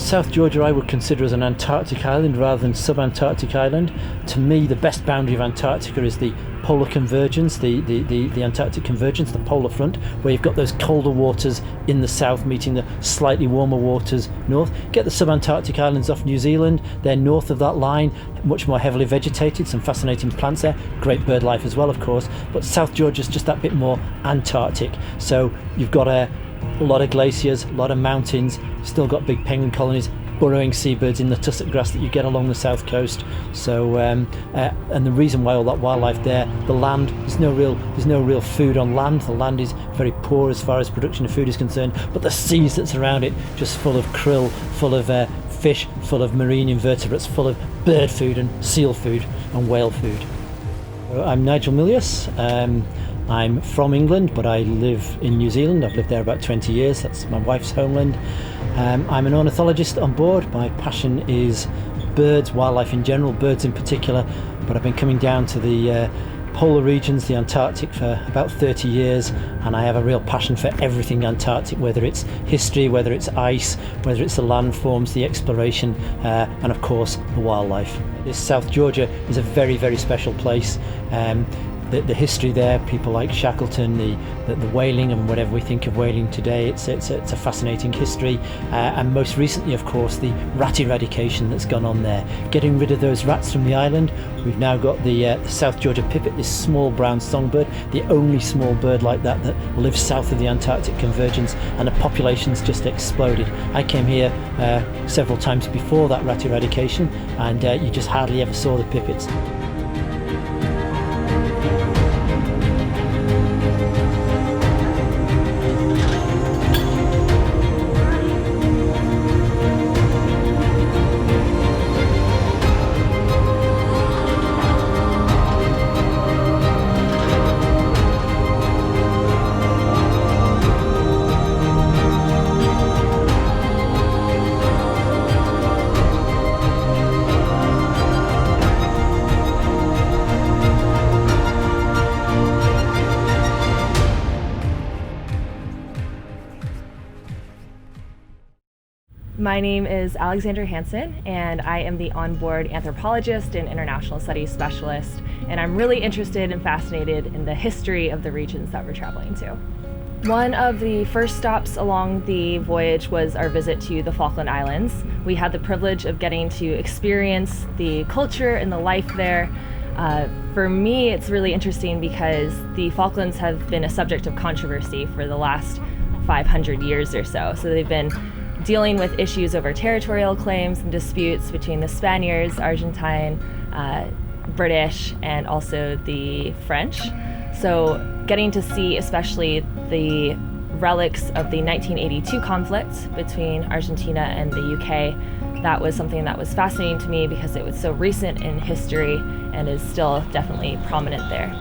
South Georgia I would consider as an Antarctic island rather than sub-Antarctic island. To me, the best boundary of Antarctica is the polar convergence, the Antarctic convergence, the polar front, where you've got those colder waters in the south meeting the slightly warmer waters north. Get the sub-Antarctic islands off New Zealand, they're north of that line, much more heavily vegetated, some fascinating plants there, great bird life as well of course, but South Georgia's just that bit more Antarctic. So you've got a lot of glaciers, a lot of mountains, still got big penguin colonies, burrowing seabirds in the tussock grass that you get along the south coast. So and the reason why all that wildlife there, the land, there's no real food on land. The land is very poor as far as production of food is concerned, but the seas that's around it just full of krill, full of fish, full of marine invertebrates, full of bird food and seal food and whale food. I'm Nigel Milius. I'm from England, but I live in New Zealand. I've lived there about 20 years. That's my wife's homeland. I'm an ornithologist on board. My passion is birds, wildlife in general, birds in particular, but I've been coming down to the polar regions, the Antarctic, for about 30 years, and I have a real passion for everything Antarctic, whether it's history, whether it's ice, whether it's the landforms, the exploration, and of course the wildlife. This South Georgia is a very, very special place. The history there, people like Shackleton, the whaling and whatever we think of whaling today, it's a fascinating history, and most recently of course the rat eradication that's gone on there, getting rid of those rats from the island. We've now got the South Georgia pipit, this small brown songbird, the only small bird like that lives south of the Antarctic convergence, and the population's just exploded. I came here several times before that rat eradication, and you just hardly ever saw the pipits. My name is Alexandra Hansen, and I am the onboard anthropologist and international studies specialist, and I'm really interested and fascinated in the history of the regions that we're traveling to. One of the first stops along the voyage was our visit to the Falkland Islands. We had the privilege of getting to experience the culture and the life there. For me, it's really interesting because the Falklands have been a subject of controversy for the last 500 years or so. So they've been dealing with issues over territorial claims and disputes between the Spaniards, Argentine, British, and also the French. So getting to see especially the relics of the 1982 conflict between Argentina and the UK, that was something that was fascinating to me because it was so recent in history and is still definitely prominent there.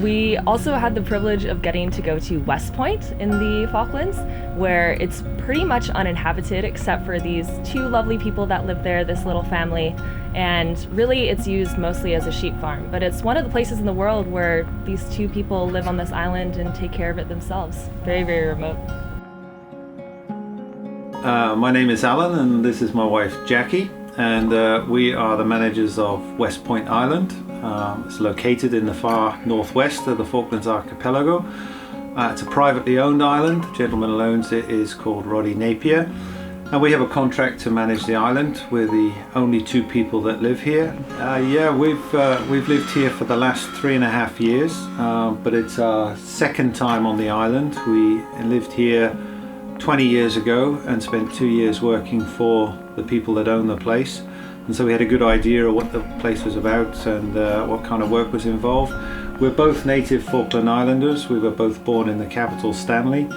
We also had the privilege of getting to go to West Point in the Falklands, where it's pretty much uninhabited except for these two lovely people that live there, this little family, and really it's used mostly as a sheep farm. But it's one of the places in the world where these two people live on this island and take care of it themselves. Very, very remote. My name is Alan, and this is my wife Jackie, and we are the managers of West Point Island. It's located in the far northwest of the Falklands Archipelago. It's a privately owned island. The gentleman who owns it is called Roddy Napier, and we have a contract to manage the island. We're the only two people that live here. We've lived here for the last 3.5 years, but it's our second time on the island. We lived here 20 years ago and spent 2 years working for the people that own the place. And so we had a good idea of what the place was about and what kind of work was involved. We're both native Falkland Islanders. We were both born in the capital, Stanley.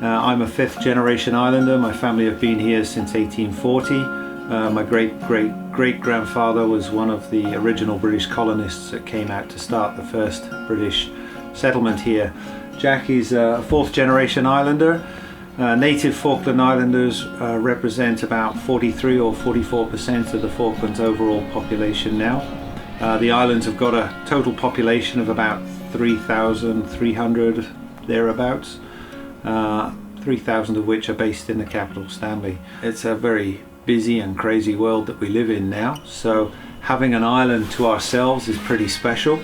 I'm a 5th generation islander. My family have been here since 1840. My great-great-great-grandfather was one of the original British colonists that came out to start the first British settlement here. Jackie's a 4th generation islander. Native Falkland Islanders represent about 43 or 44% of the Falklands overall population now. The islands have got a total population of about 3,300 thereabouts, 3,000 of which are based in the capital, Stanley. It's a very busy and crazy world that we live in now. So having an island to ourselves is pretty special.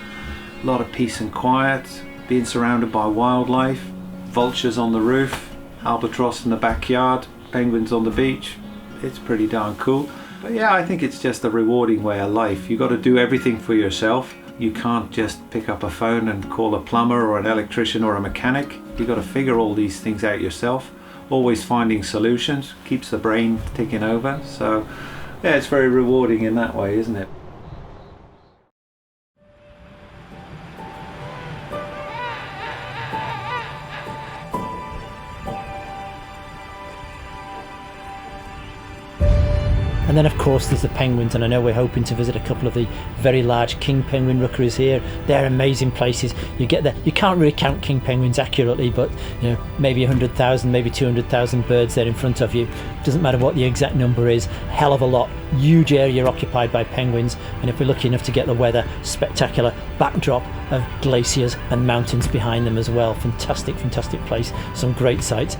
A lot of peace and quiet, being surrounded by wildlife, vultures on the roof, albatross in the backyard, penguins on the beach. It's pretty darn cool. But yeah, I think it's just a rewarding way of life. You got to do everything for yourself. You can't just pick up a phone and call a plumber or an electrician or a mechanic. You got to figure all these things out yourself. Always finding solutions keeps the brain ticking over. So yeah, it's very rewarding in that way, isn't it? And then of course there's the penguins, and I know we're hoping to visit a couple of the very large king penguin rookeries here. They're amazing places. You get there, you can't really count king penguins accurately, but you know, maybe 100,000, maybe 200,000 birds there in front of you. Doesn't matter what the exact number is, hell of a lot. Huge area occupied by penguins, and if we're lucky enough to get the weather, spectacular backdrop of glaciers and mountains behind them as well. Fantastic place, some great sights.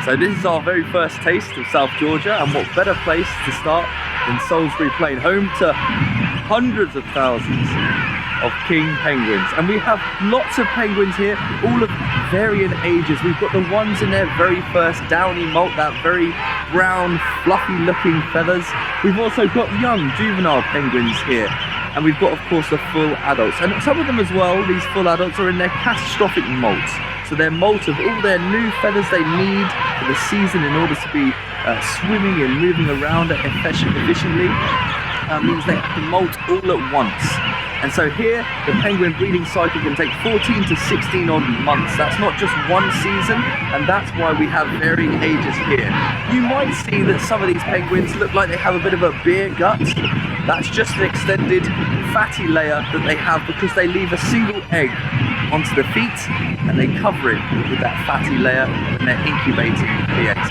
So this is our very first taste of South Georgia, and what better place to start than Salisbury Plain, home to hundreds of thousands of king penguins. And we have lots of penguins here, all of varying ages. We've got the ones in their very first downy molt, that very brown, fluffy looking feathers. We've also got young juvenile penguins here. And we've got, of course, the full adults. And some of them as well, these full adults, are in their catastrophic molts. So they're molt of all their new feathers they need for the season in order to be swimming and moving around efficiently. Means they have to molt all at once. And so here, the penguin breeding cycle can take 14 to 16 odd months. That's not just one season, and that's why we have varying ages here. You might see that some of these penguins look like they have a bit of a beer gut. That's just an extended fatty layer that they have because they leave a single egg onto the feet and they cover it with that fatty layer and they're incubating the eggs.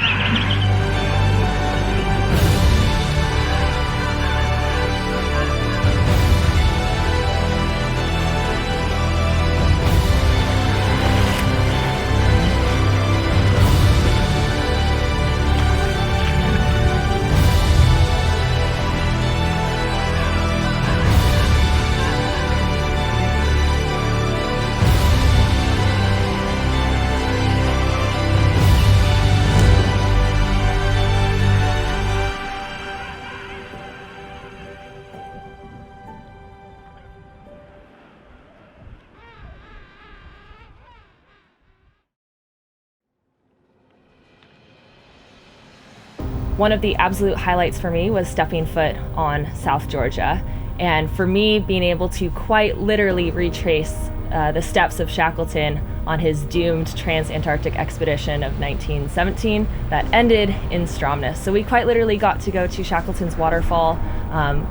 One of the absolute highlights for me was stepping foot on South Georgia. And for me, being able to quite literally retrace the steps of Shackleton on his doomed trans-Antarctic expedition of 1917 that ended in Stromness. So we quite literally got to go to Shackleton's waterfall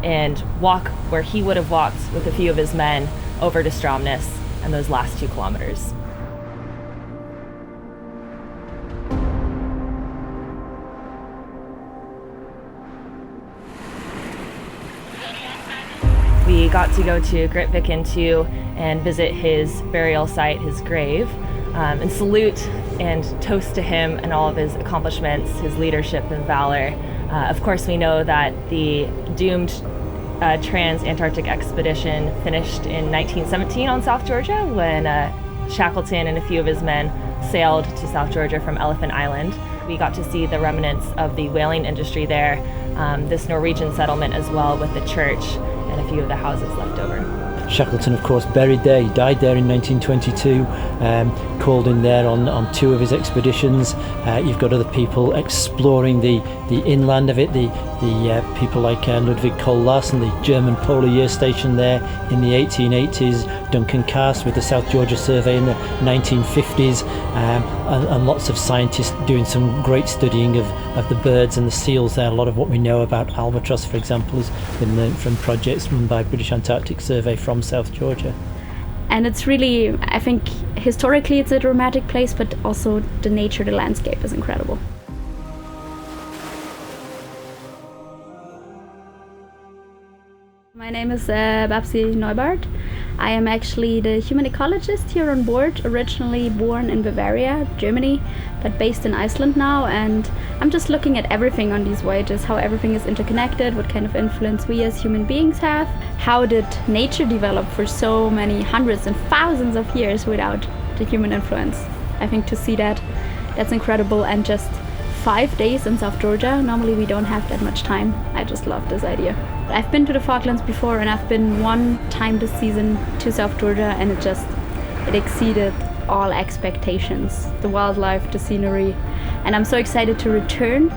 and walk where he would have walked with a few of his men over to Stromness and those last 2 kilometers. We got to go to Grytviken too and visit his burial site, his grave, and salute and toast to him and all of his accomplishments, his leadership and valor. Of course, we know that the doomed trans-Antarctic expedition finished in 1917 on South Georgia when Shackleton and a few of his men sailed to South Georgia from Elephant Island. We got to see the remnants of the whaling industry there, this Norwegian settlement as well with the church and a few of the houses left over. Shackleton, of course, buried there. He died there in 1922, called in there on 2 of his expeditions. You've got other people exploring the inland of it, the people like Ludwig Cole Larsen, the German polar year station there in the 1880s, Duncan Cass with the South Georgia Survey in the 1950s, and lots of scientists doing some great studying of the birds and the seals there. A lot of what we know about albatross, for example, has been learned from projects run by British Antarctic Survey from South Georgia. And it's really, I think, historically it's a dramatic place, but also the nature, the landscape is incredible. My name is Babsi Neubart. I am actually the human ecologist here on board, originally born in Bavaria, Germany, but based in Iceland now, and I'm just looking at everything on these voyages, how everything is interconnected, what kind of influence we as human beings have, how did nature develop for so many hundreds and thousands of years without the human influence. I think to see that, that's incredible, and just 5 days in South Georgia. Normally we don't have that much time. I just love this idea. I've been to the Falklands before, and I've been one time this season to South Georgia, and it exceeded all expectations. The wildlife, the scenery, and I'm so excited to return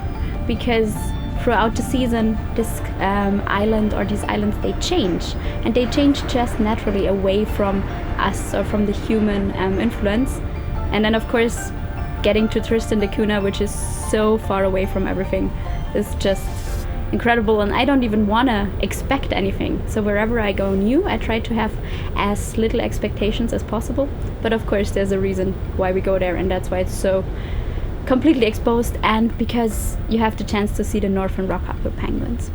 because throughout the season this island or these islands, they change, and they change just naturally away from us or from the human influence. And then of course getting to Tristan da Cunha, which is so far away from everything, is just incredible, and I don't even want to expect anything. So wherever I go new, I try to have as little expectations as possible, but of course there's a reason why we go there, and that's why it's so completely exposed, and because you have the chance to see the northern rockhopper penguins.